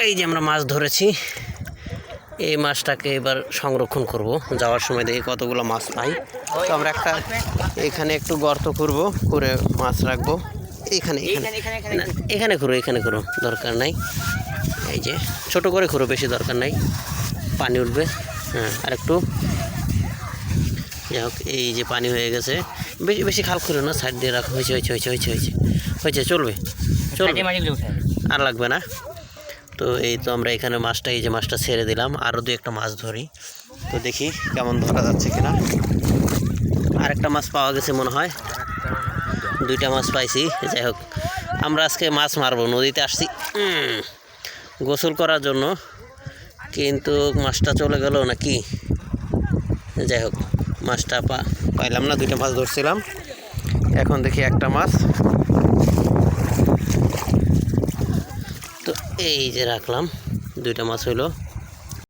এই যে আমরা মাছ ধরেছি, এই মাছটাকে এবার সংরক্ষণ করব। যাওয়ার সময় দেখি কতগুলো মাছ পাই। তো আমরা একটা এখানে একটু গর্ত করব, করে মাছ রাখবো। এখানে এখানে করো, দরকার নাই। এই যে ছোট করে খুঁড়ো, বেশি দরকার নাই, পানি উঠবে। হ্যাঁ, আর একটু। যাই হোক, এই যে পানি হয়ে গেছে। বেশি বেশি খাল খুঁড়ো না, সাইড দিয়ে রাখো। হয়েছে, চলবে। আর লাগবে না। তো এই তো আমরা এখানে মাছটা, এই যে মাছটা ছেড়ে দিলাম। আরও দু একটা মাছ ধরি, তো দেখি কেমন ধরা যাচ্ছে কিনা। আরেকটা মাছ পাওয়া গেছে মনে হয়, দুইটা মাছ পাইছি। যাই হোক, আমরা আজকে মাছ মারবো। নদীতে আসছি গোসল করার জন্য, কিন্তু মাছটা চলে গেল নাকি। যাই হোক, মাছটা পাইলাম না। দুইটা মাছ ধরছিলাম, এখন দেখি একটা মাছ। তো এই যে রাখলাম, দুইটা মাছ হইলো।